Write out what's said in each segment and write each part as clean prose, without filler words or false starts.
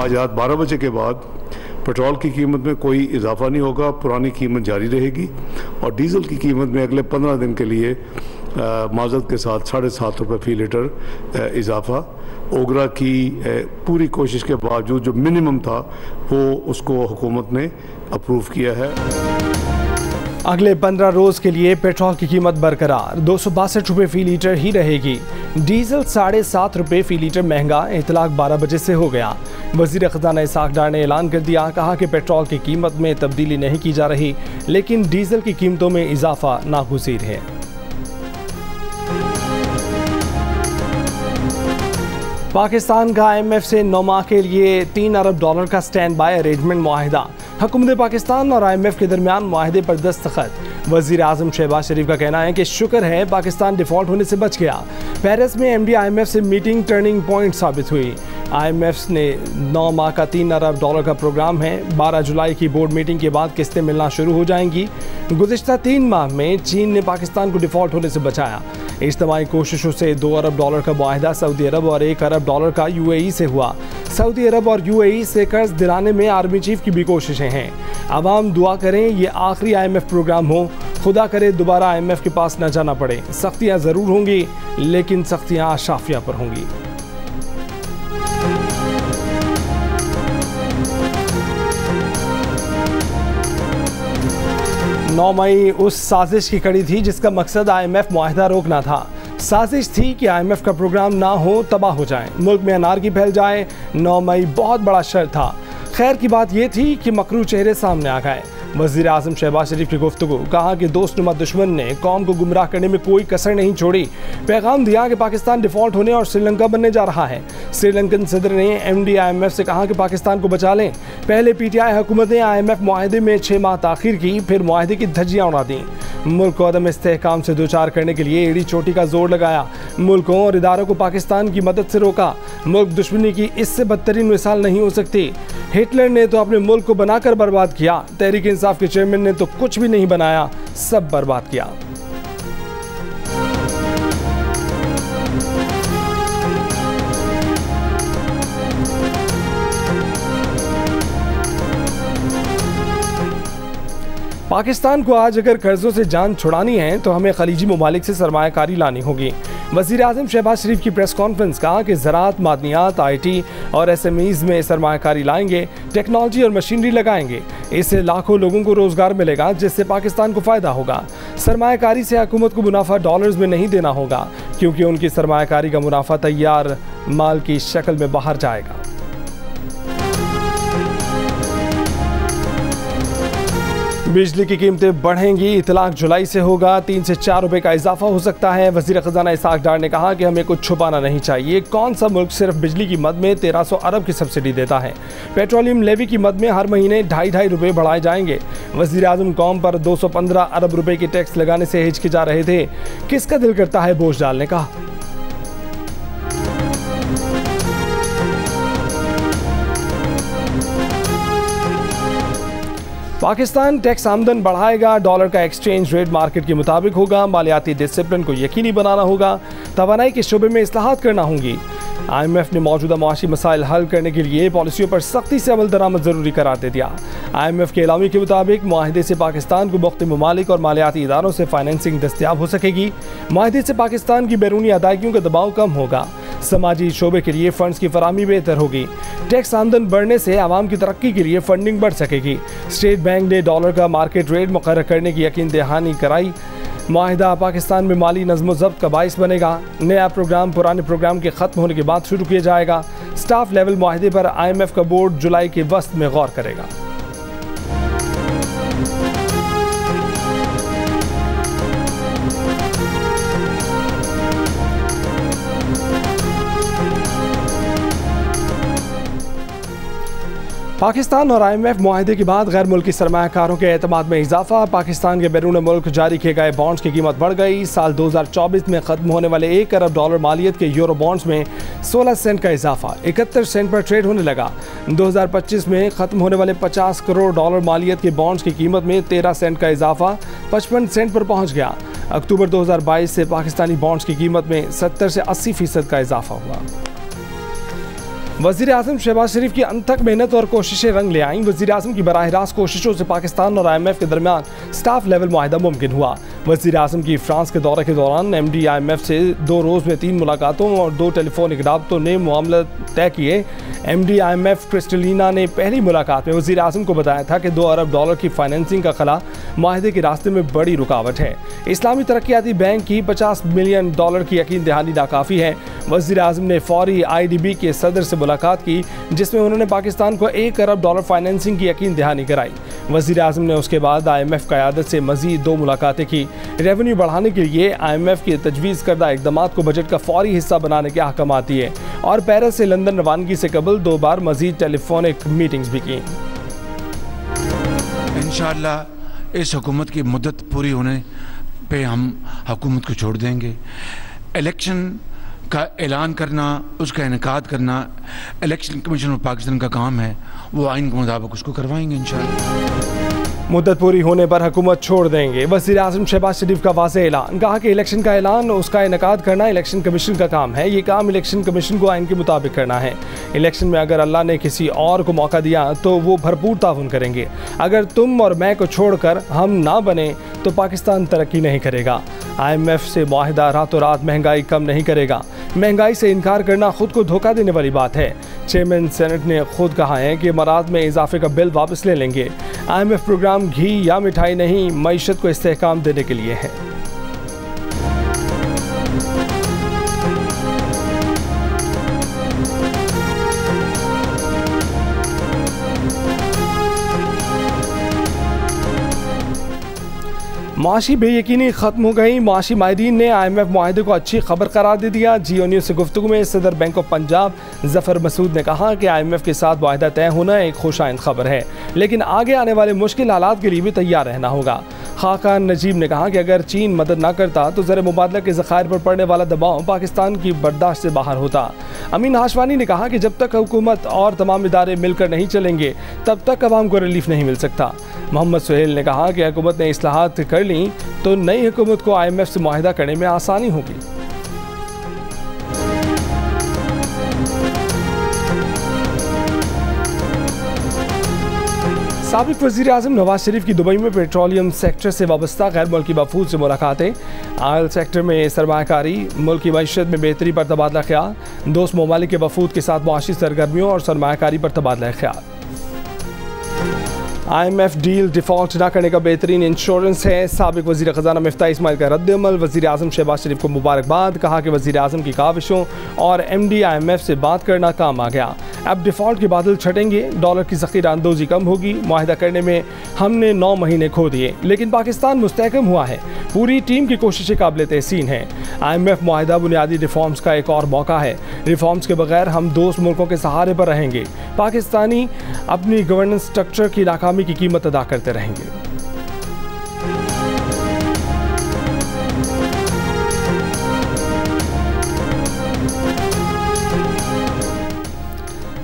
आज रात 12 बजे के बाद पेट्रोल की कीमत में कोई इजाफा नहीं होगा, पुरानी कीमत जारी रहेगी और डीज़ल की कीमत में अगले 15 दिन के लिए माजरत के साथ 7.5 रुपये फ़ी लीटर इजाफा। ओगरा की पूरी कोशिश के बावजूद जो मिनिमम था वो उसको हुकूमत ने अप्रूव किया है। अगले 15 रोज़ के लिए पेट्रोल की कीमत बरकरार 262 रुपये फ़ी लीटर ही रहेगी। डीजल 7.5 रुपये फ़ी लीटर महंगा, इतलाक 12 बजे से हो गया। वज़ीर ख़ज़ाना इसाक डार ने ऐलान कर दिया, कहा कि पेट्रोल की कीमत में तब्दीली नहीं की जा रही, लेकिन डीजल की कीमतों में इजाफा नागुज़ीर है। पाकिस्तान का IMF से 9 माह के लिए $3 अरब का स्टैंड बाय अरेंजमेंट मुआहिदा। हुकूमत पाकिस्तान और IMF के दरमियान मुआहिदे पर दस्तखत। वज़ीर आज़म शहबाज शरीफ का कहना है कि शुक्र है पाकिस्तान डिफ़ॉल्ट होने से बच गया। पेरिस में MD IMF से मीटिंग टर्निंग पॉइंट साबित हुई। IMF ने 9 माह का $3 अरब का प्रोग्राम है। 12 जुलाई की बोर्ड मीटिंग के बाद किस्तें मिलना शुरू हो जाएंगी। गुज़िश्ता 3 माह में चीन ने पाकिस्तान को डिफ़ॉल्ट होने से बचाया। इज्तिमाई कोशिशों से $2 अरब का मुआहिदा सऊदी अरब और $1 अरब का UAE से हुआ। सऊदी अरब और UAE से कर्ज दिलाने में आर्मी चीफ की भी कोशिशें हैं। आवाम दुआ करें ये आखिरी IMF प्रोग्राम हो, खुदा करे दोबारा IMF के पास न जाना पड़े। सख्तियाँ ज़रूर होंगी, लेकिन सख्तियाँ शाफिया पर होंगी। नौ मई उस साजिश की कड़ी थी जिसका मकसद IMF मुआहिदा रोकना था। साजिश थी कि IMF का प्रोग्राम ना हो, तबाह हो जाए, मुल्क में अनारकी फैल जाए। 9 मई बहुत बड़ा शर था। खैर की बात यह थी कि मकरू चेहरे सामने आ गए। वज़ीर आज़म शहबाज शरीफ की गुफ्तगू, कहा कि दोस्तनुमा दुश्मन ने कौम को गुमराह करने में कोई कसर नहीं छोड़ी। पैगाम दिया कि पाकिस्तान डिफ़ॉल्ट होने और श्रीलंका बनने जा रहा है। श्रीलंकन सदर ने MD IMF से कहा कि पाकिस्तान को बचा लें। पहले PTI हुकूमत ने IMF मुआहिदे में 6 माह ताख़ीर की, फिर मुआहिदे की धज्जियाँ उड़ा दी। मुल्क को अदम इस्तेहकाम से दोचार करने के लिए एड़ी चोटी का जोर लगाया। मुल्कों और इदारों को पाकिस्तान की मदद से रोका। मुल्क दुश्मनी की इससे बदतरीन मिसाल नहीं हो सकती। हिटलर ने तो अपने मुल्क को बनाकर बर्बाद किया, तहरीक इंसाफ के चेयरमैन ने तो कुछ भी नहीं बनाया, सब बर्बाद किया। पाकिस्तान को आज अगर कर्जों से जान छुड़ानी है तो हमें खलीजी ममालिक से सरमायाकारी लानी होगी। वज़ीर आज़म शहबाज शरीफ की प्रेस कॉन्फ्रेंस, कहा कि ज़राअत, मादनियात, IT और SMEs में सरमायाकारी लाएंगे, टेक्नोलॉजी और मशीनरी लगाएंगे। इससे लाखों लोगों को रोज़गार मिलेगा, जिससे पाकिस्तान को फ़ायदा होगा। सरमायाकारी से हुकूमत को मुनाफा डॉलर्स में नहीं देना होगा, क्योंकि उनकी सरमायाकारी का मुनाफा तैयार माल की शक्ल में बाहर जाएगा। बिजली की कीमतें बढ़ेंगी, इतलाक जुलाई से होगा। 3 से 4 रुपए का इजाफा हो सकता है। वज़ीर ख़ज़ाना इसाक डार ने कहा कि हमें कुछ छुपाना नहीं चाहिए। कौन सा मुल्क सिर्फ बिजली की मद में 1300 अरब की सब्सिडी देता है? पेट्रोलियम लेवी की मद में हर महीने 2.5 रुपये बढ़ाए जाएंगे। वज़ीर आज़म कौम पर 215 अरब रुपए की टैक्स लगाने से हिचकिचा रहे थे। किसका दिल करता है बोझ डालने का? पाकिस्तान टैक्स आमदन बढ़ाएगा, डॉलर का एक्सचेंज रेट मार्केट के मुताबिक होगा, मालियाती डिसिप्लिन को यकीनी बनाना होगा, तवानाई के शोबे में इस्लाहात करना होंगी। IMF ने मौजूदा मुआशी मसाइल हल करने के लिए पॉलिसियों पर सख्ती से अमल दरामद ज़रूरी करार दे दिया। IMF के एलामी के मुताबिक मुआहिदे से पाकिस्तान को मुख्तलिफ ममालिक और मालियाती इदारों से फाइनेंसिंग दस्तियाब हो सकेगी। मुआहिदे से पाकिस्तान की बैरूनी अदायगियों का दबाव कम होगा, समाजी शोबे के लिए फंड्स की फराहमी बेहतर होगी। टैक्स आमदन बढ़ने से आवाम की तरक्की के लिए फंडिंग बढ़ सकेगी। स्टेट बैंक ने डॉलर का मार्केट रेट मुकर्रर करने की यकीन दहानी कराई। मुआहिदा पाकिस्तान में माली नज़्म ज़ब्त का बाइस बनेगा। नया प्रोग्राम पुराने प्रोग्राम के ख़त्म होने के बाद शुरू किया जाएगा। स्टाफ लेवल मुआहिदे पर IMF का बोर्ड जुलाई के वस्त में गौर करेगा। पाकिस्तान और IMF मुआहिदे के बाद गैर मुल्की सरमायाकारों के एतमाद में इजाफा। पाकिस्तान के बैरून मुल्क जारी किए गए बॉन्ड्स की कीमत बढ़ गई। साल 2024 में ख़त्म होने वाले $1 अरब मालियत के यूरो बॉन्ड्स में 16 सेंट का इजाफा 71 सेंट पर ट्रेड होने लगा। 2025 में ख़त्म होने वाले $50 करोड़ मालियत के बॉन्ड्स की कीमत में 13 सेंट का इजाफा 55 सेंट पर पहुँच गया। अक्टूबर 2022 से पाकिस्तानी बॉन्ड्स की कीमत में 70 से 80% का इजाफा हुआ। वज़ीर आज़म शहबाज शरीफ की अनथक मेहनत और कोशिशें रंग ले आईं। वज़ीर आज़म की बराह रास्त कोशिशों से पाकिस्तान और IMF के दरमियान स्टाफ लेवल मुआहदा मुमकिन हुआ। वज़ीर आज़म की फ्रांस के दौरे के दौरान MD IMF से 2 रोज़ में 3 मुलाकातों और 2 टेलीफोनिक राब्तों ने मामला तय किए। MD IMF क्रिस्टलिना ने पहली मुलाकात में वज़ीर आज़म को बताया था कि $2 अरब की फाइनेंसिंग का खला माहदे के रास्ते में बड़ी रुकावट है। इस्लामी तरक्याती बैंक की $50 मिलियन की यकीन दहानी नाकाफ़ी है। वज़ीर आज़म ने फौरी IDB के सदर से मुलाकात की, जिसमें उन्होंने पाकिस्तान को $1 अरब फाइनेंसिंग की यकीन दहानी कराई। वज़ीर आज़म ने उसके बाद IMF क़यादत से मज़ीद 2 मुलाकातें की। रेवेन्यू बढ़ाने के लिए IMF के तजवीज़ करदा इक़दामात को बजट का फौरी हिस्सा बनाने के अहकामात दिए और पेरिस से लंदन रवानगी से कबल 2 बार मज़ीद टेलीफोनिक मीटिंग्स भी की। इंशाअल्लाह इस हुकूमत की मुद्दत पूरी होने पे हम हुकूमत को छोड़ देंगे। इलेक्शन का ऐलान करना, उसका इनेकाद करना इलेक्शन कमीशन ऑफ पाकिस्तान का काम है, वो आइन के मुताबिक उसको करवाएंगे इंशाअल्लाह। मुद्दत पूरी होने पर हुकूमत छोड़ देंगे। वज़ीर आज़म शहबाज शरीफ का वाज़ेह ऐलान। कहा कि इलेक्शन का ऐलान, उसका इनेकाद करना इलेक्शन कमीशन का काम है। ये काम इलेक्शन कमीशन को आइन के मुताबिक करना है। इलेक्शन में अगर अल्लाह ने किसी और को मौका दिया तो वो भरपूर ताउन करेंगे। अगर तुम और मैं को छोड़कर हम ना बने तो पाकिस्तान तरक्की नहीं करेगा। IMF से मुआहिदा रातों रात महंगाई कम नहीं करेगा। महंगाई से इनकार करना खुद को धोखा देने वाली बात है। चेयरमैन सेनेट ने खुद कहा है कि मराद में इजाफे का बिल वापस ले लेंगे। IMF प्रोग्राम घी या मिठाई नहीं, मईशत को इस्तेहकाम देने के लिए है। माशी बेयकीनी ख़त्म हो गई। माशी माहिरीन ने IMF मुआहदे को अच्छी खबर करार दे दिया। जियो न्यूज़ से गुफ्तगू में सदर बैंक ऑफ पंजाब ज़फ़र मसूद ने कहा कि IMF के साथ मुआहदा तय होना एक खुशाइंद खबर है, लेकिन आगे आने वाले मुश्किल हालात के लिए भी तैयार रहना होगा। खाकान नजीब ने कहा कि अगर चीन मदद न करता तो ज़र मुबादला के ज़खायर पर पड़ने वाला दबाव पाकिस्तान की बर्दाश्त से बाहर होता। अमीन हाशवानी ने कहा कि जब तक हुकूमत और तमाम इदारे मिलकर नहीं चलेंगे तब तक अवाम को रिलीफ नहीं मिल सकता। मोहम्मद सुहेल ने कहा कि हुकूमत ने इस्लाहात कर ली तो नई हुकूमत को IMF से मुआहिदा करने में आसानी होगी। साबिक वज़ीर आज़म नवाज शरीफ की दुबई में पेट्रोलियम सेक्टर से वाबस्ता गैर मुल्की वफूद से मुलाकातें। आयल सेक्टर में सरमायाकारी, मुल्क की मईशत में बेहतरी पर तबादला ख्याल। दोस्त ममालिक के वफूद के साथ मुआशी सरगर्मियों और सरमायाकारी पर तबादला ख्याल। IMF डील डिफ़ॉल्ट न करने का बेहतरीन इंश्योरेंस है। साबिक वज़ीर ख़ज़ाना मिफ्ताह इस्माइल का रद्द-ए-अमल। वज़ीर आज़म शहबाज शरीफ को मुबारकबाद। कहा कि वज़ीर आज़म की काविशों और MD IMF से बात करना काम आ गया। अब डिफ़ॉल्ट के बादल छटेंगे, डॉलर की ज़ख़ीरा अंदोज़ी कम होगी। मुआहिदा करने में हमने 9 महीने खो दिए, लेकिन पाकिस्तान मुस्तहकम हुआ है। पूरी टीम की कोशिशें काबिल तहसीन हैं। IMF मुआहिदा बुनियादी रिफॉर्म्स का एक और मौका है। रिफॉर्म्स के बगैर हम दोस्त मुल्कों के सहारे पर रहेंगे। पाकिस्तानी अपनी गवर्नेंस स्ट्रक्चर की नाकामी की कीमत अदा करते रहेंगे।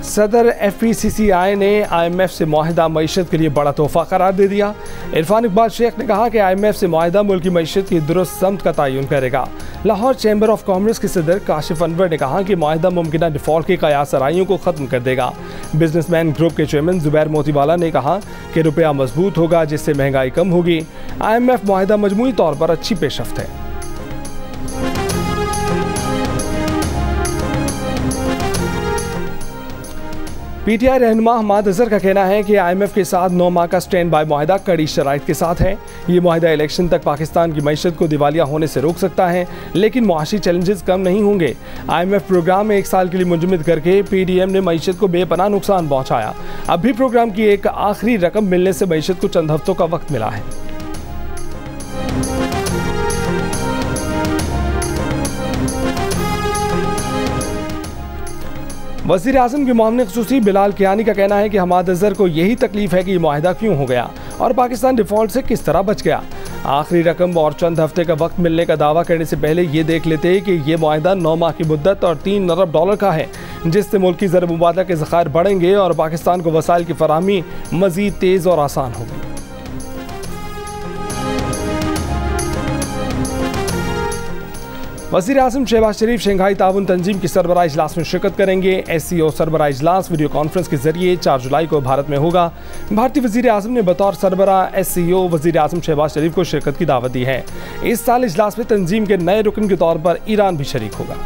सदर FPCCI ने IMF से मुआहिदा मईशत के लिए बड़ा तोहफा करार दे दिया। इरफान इकबाल शेख ने कहा कि IMF से मुआहिदा मुल्क की मईशत की दुरुस्त समत का तयन करेगा। लाहौर चैम्बर ऑफ कॉमर्स के सदर काशिफ अनवर ने कहा कि मुआहिदा मुमकिन डिफ़ॉल्ट की कयास सराइयों को ख़त्म कर देगा। बिजनेसमैन ग्रुप के चेयरमैन जुबैर मोतीवाला ने कहा कि रुपया मजबूत होगा, जिससे महंगाई कम होगी। IMF मुआहिदा मजमूई तौर पर अच्छी पेशरफ्त है। PTI रहनुमा हमाद अजहर का कहना है कि IMF के साथ 9 माह का स्टैंड बाय मुआहिदा कड़ी शराइत के साथ है। ये मुआहिदा इलेक्शन तक पाकिस्तान की मईशत को दिवालिया होने से रोक सकता है, लेकिन मुआशी चैलेंजेस कम नहीं होंगे। IMF प्रोग्राम में 1 साल के लिए मुंजमद करके PDM ने मईशत को बेपनाह नुकसान पहुँचाया। अब भी प्रोग्राम की एक आखिरी रकम मिलने से मईशत को चंद हफ्तों का वक्त मिला है। वज़ीर आज़म के मामले ख़ुसूसी बिलाल कियानी का कहना है कि हमाद अजहर को यही तकलीफ है कि ये मुआहिदा क्यों हो गया और पाकिस्तान डिफ़ॉल्ट से किस तरह बच गया। आखिरी रकम और चंद हफ्ते का वक्त मिलने का दावा करने से पहले ये देख लेते हैं कि ये मुआहिदा 9 माह की मुद्दत और $3 अरब का है, जिससे मुल्की ज़र मुबादला के ज़खायर बढ़ेंगे और पाकिस्तान को वसाइल की फराहमी मज़ीद तेज़ और आसान होगी। वज़ीर आज़म शहबाज शरीफ शंघाई ताउन तंजीम की सरबराह इजलास में शिरकत करेंगे। SCO सरबराह इजलास वीडियो कॉन्फ्रेंस के जरिए 4 जुलाई को भारत में होगा। भारतीय वज़ीर आज़म ने बतौर सरबराह SCO वज़ीर आज़म शहबाज शरीफ को शिरकत की दावत दी है। इस साल इजलास में तंजीम के नए रुकन के तौर पर ईरान भी शरीक होगा।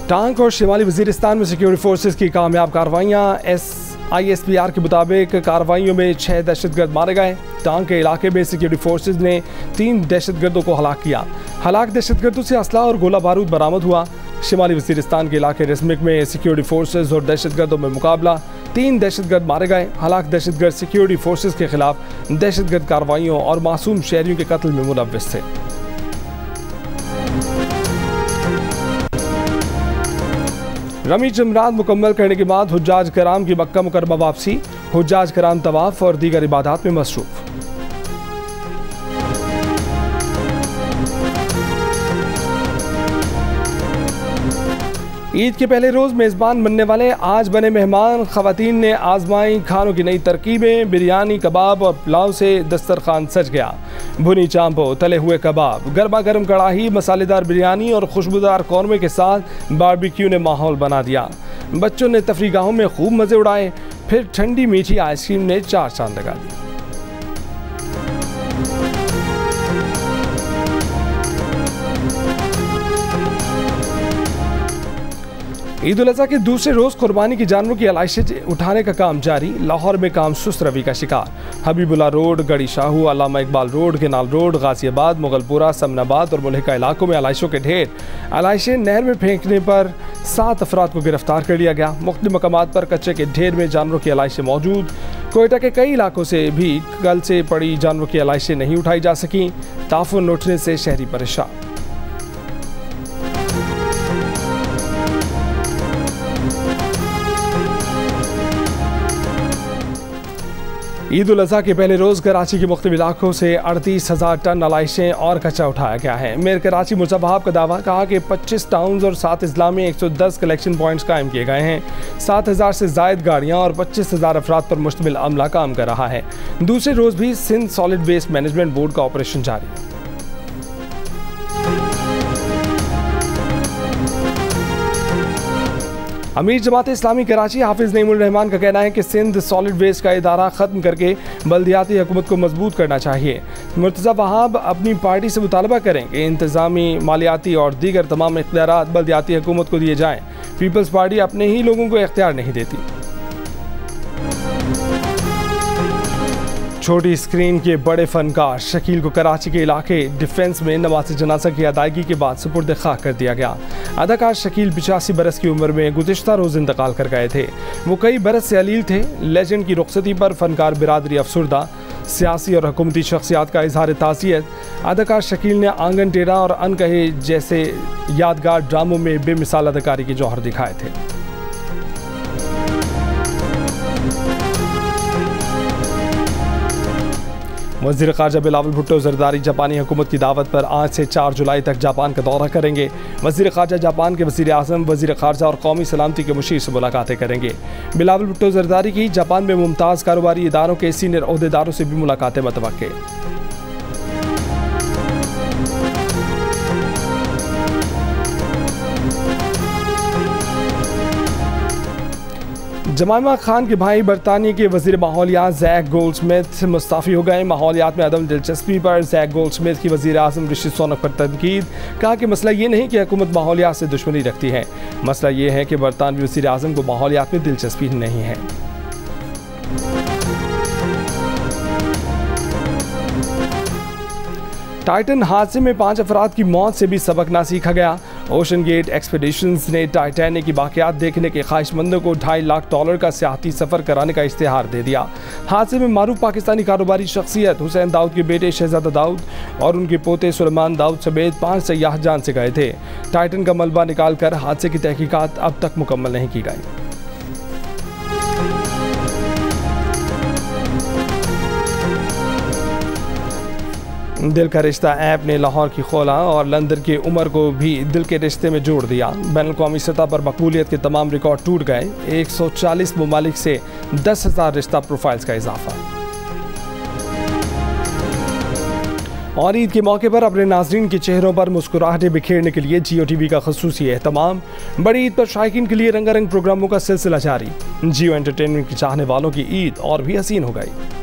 टांक और शिमाली वज़ीरिस्तान में सिक्योरिटी फोर्सेस की कामयाब कार्रवाइयाँ। ISPR के मुताबिक कार्रवाइयों में 6 दहशतगर्द मारे गए। टांक के इलाके में सिक्योरिटी फोर्सेस ने 3 दहशतगर्दों को हलाक किया। हलाक दहशतगर्दों से असला और गोला बारूद बरामद हुआ। शिमाली वज़ीरिस्तान के इलाके रिस्मिक में सिक्योरिटी फोर्सेस और दहशतगर्दों में मुकाबला। 3 दहशतगर्द मारे गए। हलाक दहशतगर्द सिक्योरिटी फोर्सेस के खिलाफ दहशतगर्द कार्रवाइयों और मासूम शहरियों के कत्ल में मुलव्विस थे। रमी जमरात मुकम्मल करने के बाद हुज्जाज कराम की मक्का मुकरमा वापसी। हुज्जाज कराम तवाफ और दीगर इबादत में मसरूफ। ईद के पहले रोज़ मेज़बान बनने वाले आज बने मेहमान। ख़वातीन ने आजमाई खानों की नई तरकीबें। बिरयानी, कबाब और पुलाव से दस्तरखान सज गया। भुनी चांपो, तले हुए कबाब, गर्मा गर्म कढ़ाई, मसालेदार बिरयानी और खुशबूदार कौरमे के साथ बारबेक्यू ने माहौल बना दिया। बच्चों ने तफरीगाहों में खूब मज़े उड़ाए। फिर ठंडी मीठी आइसक्रीम ने 4 चांद लगा दिए। ईद उल अज़हा के दूसरे रोज़ कुर्बानी की जानवरों की अलाइशें उठाने का काम जारी। लाहौर में काम सुस्त रवि का शिकार। Habibullah road, Garhi Shahu, Allama Iqbal road, canal road, Ghaziabad, Mughalpura, Samanabad और मुल्हिका इलाकों में अलाइशों के ढेर। अलाइशें नहर में फेंकने पर 7 अफराद को गिरफ्तार कर लिया गया। मुख्तलिफ मकामात पर कच्चे के ढेर में जानवरों की अलाइशें मौजूद। कोयटा के कई इलाकों से भी कल से पड़ी जानवरों की अलाइशें नहीं उठाई जा सकीं। ताफुन उठने से शहरी परेशान। ईद उल अज़हा के पहले रोज़ कराची के मुख्तलिफ इलाकों से 38,000 टन अलाइशें और कच्चा उठाया गया है। मेयर कराची मुर्जा का दावा कहा कि 25 टाउन्स और 7 अजला में 110 कलेक्शन पॉइंट्स कायम किए गए हैं। 7,000 से ज़ायद गाड़ियाँ और 25,000 अफराद पर मुश्तमिल अमला काम कर रहा है। दूसरे रोज़ भी Sindh solid waste management board का ऑपरेशन जारी है। अमीर जमात इस्लामी कराची हाफिज़ नईमुल रहमान का कहना है कि सिंध सॉलिड वेस्ट का इदारा ख़त्म करके बल्दियाती हुकूमत को मजबूत करना चाहिए। मुर्तज़ा वहाब अपनी पार्टी से मुतालबा करें कि इंतज़ामी, मालियाती और दीगर तमाम इख्तियारात बल्दियाती हुकूमत को दिए जाएँ। पीपल्स पार्टी अपने ही लोगों को इख्तियार नहीं देती। छोटी स्क्रीन के बड़े फनकार शकील को कराची के इलाके डिफेंस में नमाज़ जनाजा की अदायगी के बाद सुपुर्द खाक कर दिया गया। अदाकार शकील 85 बरस की उम्र में गुज़िश्ता रोज़ इंतकाल कर गए थे। वो कई बरस से अलील थे। लेजेंड की रुखसती पर फनकार बिरादरी अफसुर्दा। सियासी और हुकूमती शख्सियात का इजहार ताज़ियत। अदाकार शकील ने आंगन टेढ़ा और अनकहे जैसे यादगार ड्रामों में बेमिसाल अदाकारी के जौहर दिखाए थे। वज़ीर ख़ारजा बिलावल भुट्टो ज़रदारी जापानी हुकूमत की दावत पर आज से 4 जुलाई तक जापान का दौरा करेंगे। वज़ीर ख़ारजा जापान के वज़ीर आज़म, वज़ीर ख़ारजा और कौमी सलामती के मुशीर से मुलाकातें करेंगे। बिलावल भुट्टो ज़रदारी की जापान में मुमताज़ कारोबारी इदारों के सीनियर ओहदेदारों से भी मुलाकातें मतवक्के। जमाइमा खान के भाई बरतानिया के वज़ीर माहौलियात ज़ैक गोल्डस्मिथ मुस्तफ़ी हो गए। माहौलियात में अदम दिलचस्पी पर ज़ैक गोल्डस्मिथ की वज़ीर आज़म ऋषि सुनक पर तनकीद। कहा कि मसला ये नहीं कि हुकूमत माहौलियात से दुश्मनी रखती है, मसला ये है कि बरतानवी वज़ीर आज़म को माहौलियात में दिलचस्पी नहीं है। टाइटन हादसे में 5 अफराद की मौत से भी सबक ना सीखा गया। ओशन गेट एक्सपीडिशंस ने टाइटैनिक की वाक़यात देखने के ख्वाहिशमंदों को $2.5 लाख का सियाहती सफ़र कराने का इश्तिहार दे दिया। हादसे में मारूफ पाकिस्तानी कारोबारी शख्सियत हुसैन दाऊद के बेटे शहजादा दाऊद और उनके पोते सुलेमान दाऊद समेत 5 सयाह जान से गए थे। टाइटन का मलबा निकाल कर हादसे की तहकीकात अब तक मुकम्मल नहीं की गई। दिल का रिश्ता ऐप ने लाहौर की खोला और लंदन के उमर को भी दिल के रिश्ते में जोड़ दिया। बैनुल-अक़वामी सतह पर मकबूलियत के तमाम रिकॉर्ड टूट गए। 140 ममालिक से 10,000 रिश्ता प्रोफाइल्स का इजाफा। और ईद के मौके पर अपने नाजरीन के चेहरों पर मुस्कुराहटें बिखेरने के लिए जियो टीवी का ख़ुसूसी एहतमाम। बड़ी ईद पर शायकीन के लिए रंगारंग प्रोग्रामों का सिलसिला जारी। जियो एंटरटेनमेंट के चाहने वालों की ईद और भी हसीन हो गई।